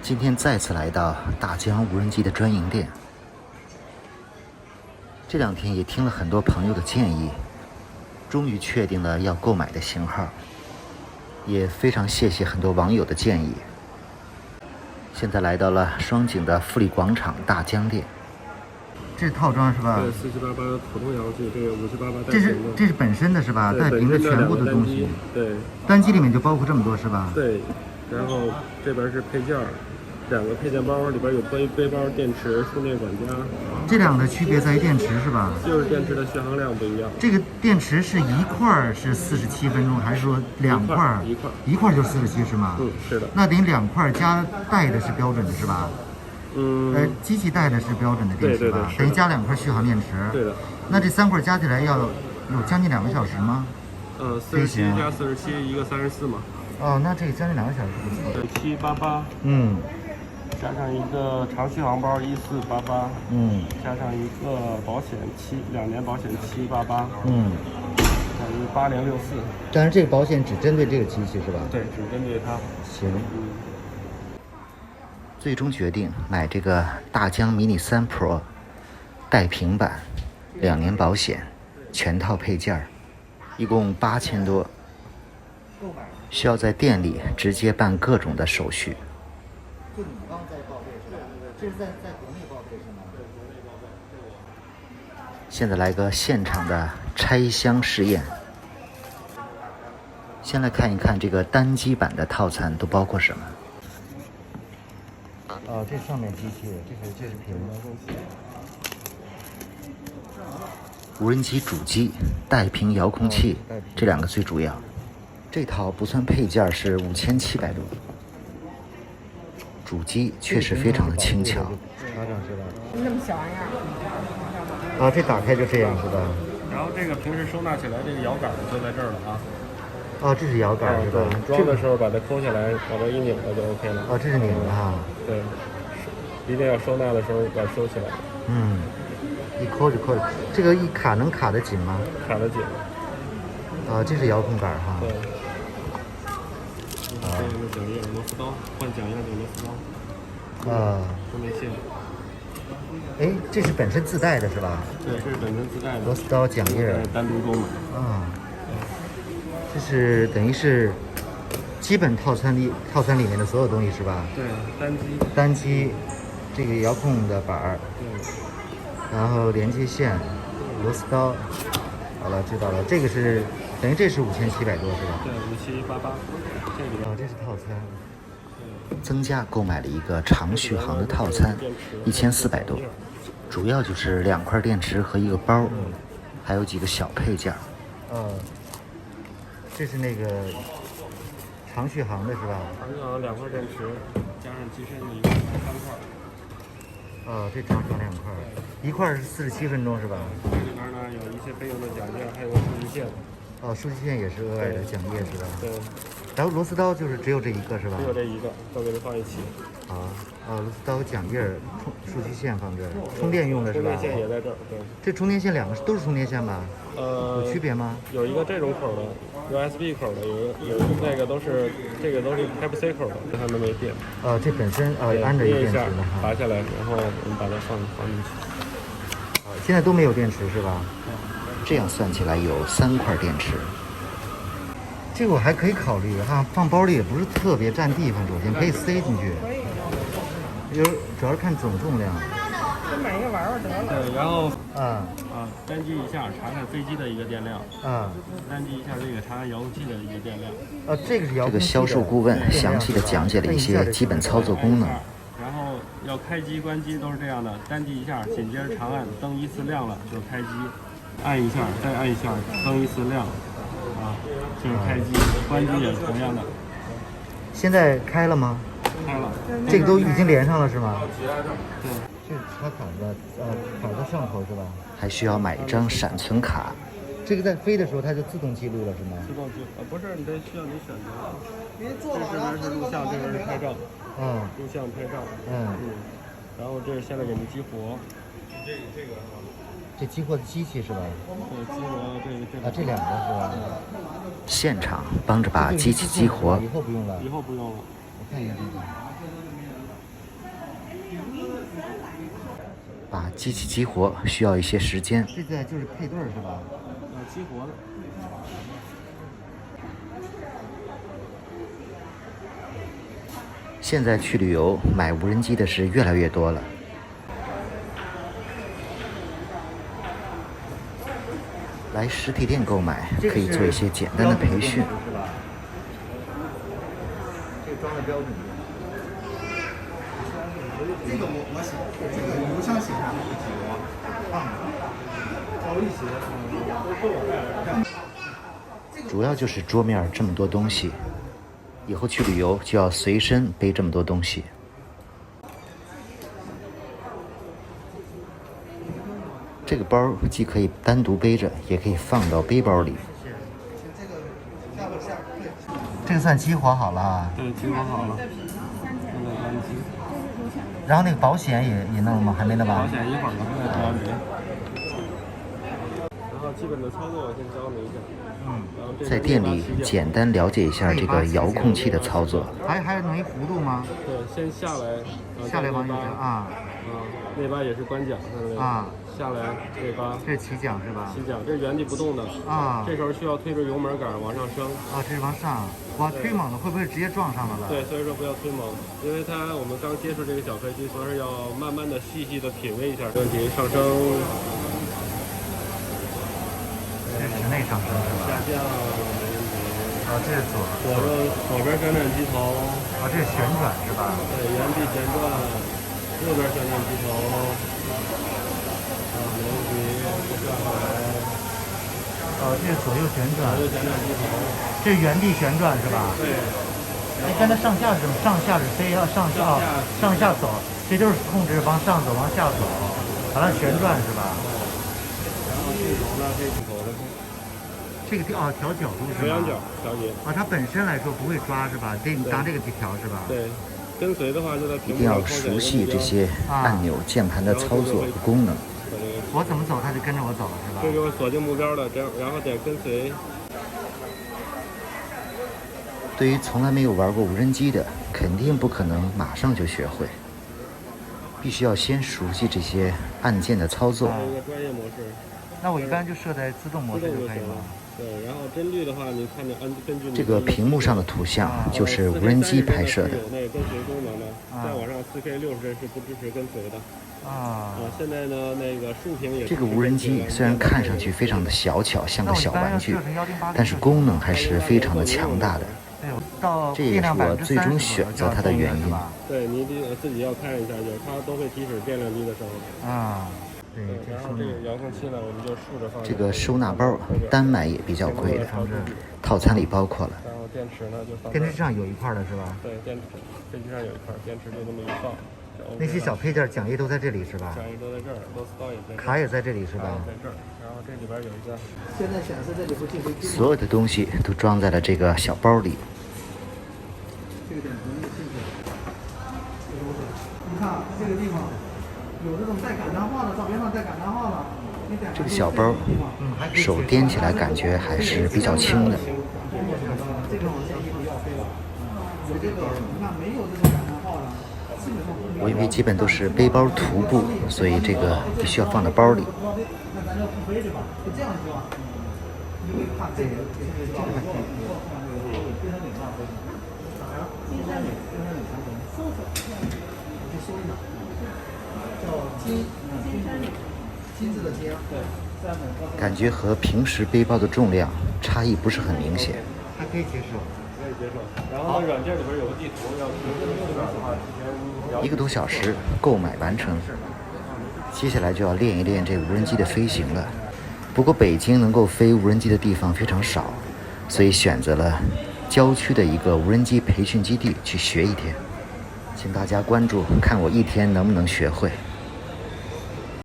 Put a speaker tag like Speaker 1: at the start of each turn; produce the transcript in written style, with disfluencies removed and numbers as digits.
Speaker 1: 今天再次来到大疆无人机的专营店。这2天也听了很多朋友的建议，终于确定了要购买的型号，也非常谢谢很多网友的建议。现在来到了双井的富力广场大疆店。这是套装是吧？
Speaker 2: 对，4788普通遥控器，这个5788带屏的。
Speaker 1: 这是本身的是吧？带屏的全部的东西。
Speaker 2: 对。
Speaker 1: 单机里面就包括这么多是吧？
Speaker 2: 对。然后这边是配件，2个配件包，里边有背包、电池、充电管家。
Speaker 1: 这两个的区别在于电池是吧？
Speaker 2: 就是电池的续航量不一样。
Speaker 1: 这个电池是一块是47分钟，还是说2块？一块就47是吗？
Speaker 2: 嗯，是的。
Speaker 1: 那等于2块加带的是标准的是吧？机器带的是标准的电池吧？等于加2块续航电池。
Speaker 2: 对的。
Speaker 1: 那这3块加起来要有将近2个小时吗
Speaker 2: ？47加47，一个34嘛。
Speaker 1: 哦，那这个将近2个小时不错。
Speaker 2: 对，788。加上一个长续航包1488。加上一个保险2年保险788。等于8064。
Speaker 1: 但是这个保险只针对这个机器是吧？
Speaker 2: 对，只针对它。
Speaker 1: 行。最终决定买这个大疆mini 3 Pro， 带平板，2年保险，全套配件，一共8000多。需要在店里直接办各种的手续。就你刚在报备是吧？这是在国内报备是吗？现在来个现场的拆箱试验。先来看一看这个单机版的套餐都包括什么。这上面机器，这是屏幕。无人机主机、带屏遥控器，这2个最主要。这套不算配件是5700多。主机确实非常的轻巧。
Speaker 3: 那么小玩意儿。
Speaker 1: 这打开就这样是吧？
Speaker 2: 然后这个平时收纳起来，这个摇杆就在这儿了啊。
Speaker 1: 这是摇杆是吧？
Speaker 2: 装的时候把它抠下来，往这一拧它就 OK 了。
Speaker 1: 这是拧的哈。
Speaker 2: 对，一定要收纳的时候把它收起来。
Speaker 1: 一抠就抠。这个一卡能卡得紧吗？
Speaker 2: 卡得紧。
Speaker 1: 这是遥控杆哈。
Speaker 2: 对。这个是奖叶螺丝刀，换奖叶的螺丝刀。充电线。
Speaker 1: 这是本身自带的是吧？
Speaker 2: 对，这是本身自带的。
Speaker 1: 螺丝刀、奖叶。
Speaker 2: 单独购买。
Speaker 1: 这是等于是基本套餐里面的所有东西是吧？
Speaker 2: 对，
Speaker 1: 单机，这个遥控的板儿，然后连接线，螺丝刀。好了，知道了。这个是等于这是5700多是吧？
Speaker 2: 对，5788。
Speaker 1: 这是套餐。增加购买了一个长续航的套餐，1400多，主要就是2块电池和一个包，还有几个小配件。这是那个长续航的是吧？
Speaker 2: 长续航2块电池，加上机身的一个3块。
Speaker 1: 这长续航2块，一块是47分钟是吧？
Speaker 2: 这里边呢有一些备用的奖件，还有个数据线。
Speaker 1: 数据线也是额外的奖叶是吧？
Speaker 2: 对。
Speaker 1: 然后螺丝刀就是只有这一个是吧？
Speaker 2: 只有这一个，都给它放一起。
Speaker 1: 螺丝刀、奖叶、数据线放这儿，充电用的是吧？
Speaker 2: 充电线也在这儿，对。
Speaker 1: 这充电线2个都是充电线吧？有区别吗？
Speaker 2: 有一个这种口的 ，USB 口的，有那个都是这个都是 Type C 口的，它都没电。
Speaker 1: 这本身安着一电池的哈。
Speaker 2: 拔下来，然后我们把它放进去。
Speaker 1: 现在都没有电池是吧？这样算起来有3块电池。这个我还可以考虑哈，放包里也不是特别占地方，首先可以塞进去。主要是看总重量。
Speaker 3: 买一个玩玩得了。
Speaker 2: 对，然后
Speaker 3: 单
Speaker 2: 击一下查看飞机的一个电量。单击一下这个查看遥控器的一个电量。
Speaker 1: 这个是遥控器的。这个销售顾问详细的讲解了一些基本操作功能。
Speaker 2: 然后要开机关机都是这样的，单击一下，紧接着长按，灯依次亮了就开机，按一下，再按一下，灯依次亮，就是开机，关机也同样的。
Speaker 1: 现在开了吗？
Speaker 2: 开了。
Speaker 1: 这个都已经连上了是吗？
Speaker 2: 对。
Speaker 1: 这是插卡的，卡在上头是吧？还需要买一张闪存卡。这个在飞的时候它就自动记录了是吗？
Speaker 2: 自动记录，不是，你这需要你选择。这边是录像，这边是拍照。录像拍照。然后这是现在给您激活。
Speaker 1: 这激活的机器是吧？
Speaker 2: 对，激活
Speaker 1: 这2个是吧？现场帮着把机器激活。
Speaker 2: 以后不用了。
Speaker 1: 我看一下这个。把机器激活需要一些时间。这个就是配对是吧？
Speaker 2: 激活的。
Speaker 1: 现在去旅游买无人机的是越来越多了。来实体店购买可以做一些简单的培训。这个装的标准。这个我写，这个邮箱写上主要就是桌面这么多东西，以后去旅游就要随身背这么多东西。这个包既可以单独背着，也可以放到背包里。这个算激活好了啊？
Speaker 2: 对，激活好了。
Speaker 1: 然后那个保险也弄了吗？还没弄吧？
Speaker 2: 保险一会儿吧，再教你。然后基本的操作我先教你一下。
Speaker 1: 在店里简单了解一下这个遥控器的操作。还有弄一弧度吗？
Speaker 2: 对，先下来。
Speaker 1: 下来往里啊。
Speaker 2: 那把也是关桨，看到没有？啊。下来这把。这是起桨是吧？起桨，这是原地不动的。啊。这时候需要推着油门杆往上升。啊，这是往上。哇，推猛了会不会直接撞上了？对，所以说不要推猛，因为我们刚接触这个小飞机，所以要慢慢的、细细的品味一下。问题上升。
Speaker 1: 这是室内上升是吧？
Speaker 2: 下降。
Speaker 1: 这是
Speaker 2: 左边旋转机头。
Speaker 1: 这是旋转是吧？
Speaker 2: 对，原地旋转，右边旋转机头。连接转过来。这是左右旋转。左右旋转机头。这是原地旋转是吧？对。
Speaker 1: 刚才上下是什么？上下是飞，要上下走，这就是控制往上走、往下走，完了旋转是吧？
Speaker 2: 然后镜头呢，这镜头的。
Speaker 1: 这个调角度是吧？
Speaker 2: 俯仰角调节。它本身来说不会抓是吧？得拿这个去调是吧？对。跟随的话就在屏幕上。一定要熟悉这些按钮、键盘的操作和功能。我怎么走，它就跟着我走了是吧？这就是锁定目标的，这样然后点跟随。
Speaker 1: 对于从来没有玩过无人机的，肯定不可能马上就学会，必须要先熟悉这些按键的操作。
Speaker 2: 一个专业模式。
Speaker 1: 那我一般就设在自动模式就可以了。
Speaker 2: 对，然后帧率的话，你看着根据
Speaker 1: 这个屏幕上的图像就是无人机拍摄的。
Speaker 2: 有那个跟随功能的，再往上4K 60帧是不支持跟随的。现在呢，那个竖屏也。
Speaker 1: 这个无人机虽然看上去非常的小巧，像个小玩具，但是功能还是非常的强大的。这也是我最终选择它的原因。
Speaker 2: 对，你自己要看一下，就是它都会提示电量低的时候。
Speaker 1: 对，
Speaker 2: 然后这个遥控器呢，我们就竖着放。
Speaker 1: 这个收纳包单买也比较贵的，套餐里包括了。
Speaker 2: 然后电池呢就放。
Speaker 1: 电池上有一块的是吧？
Speaker 2: 对，飞机上有一块，电池就这么一放。
Speaker 1: 那些小配件、讲义都在这里是吧？
Speaker 2: 讲义都在这儿，螺丝刀也在。
Speaker 1: 卡也在这里是吧？
Speaker 2: 在这儿，然后这里边有一个。现在显示这里不进飞机。
Speaker 1: 所有的东西都装在了这个小包里。
Speaker 4: 这个点容易进去。你看这个地方。有这种带感叹号的，照片上带感叹号的。
Speaker 1: 这个小包，手掂起来感觉还是比较轻的。
Speaker 4: 这个我建议不要飞了。有这个，你看没有这种感叹号的，基本上。
Speaker 1: 我因为基本都是背包徒步，所以这个必须要放到包里。
Speaker 4: 那咱就不飞对吧？就这样是吧？你会怕这个非常领非常领大飞。金山岭长城，搜索，去搜一下。金字的金，对，
Speaker 1: 感觉和平时背包的重量差异不是很明显，
Speaker 4: 还可以接受，
Speaker 2: 可以接受。然后软件里边有个地图，要去哪儿的话，提前
Speaker 1: 1个多小时购买完成。接下来就要练一练这无人机的飞行了。不过北京能够飞无人机的地方非常少，所以选择了郊区的一个无人机培训基地去学一天。请大家关注，看我一天能不能学会。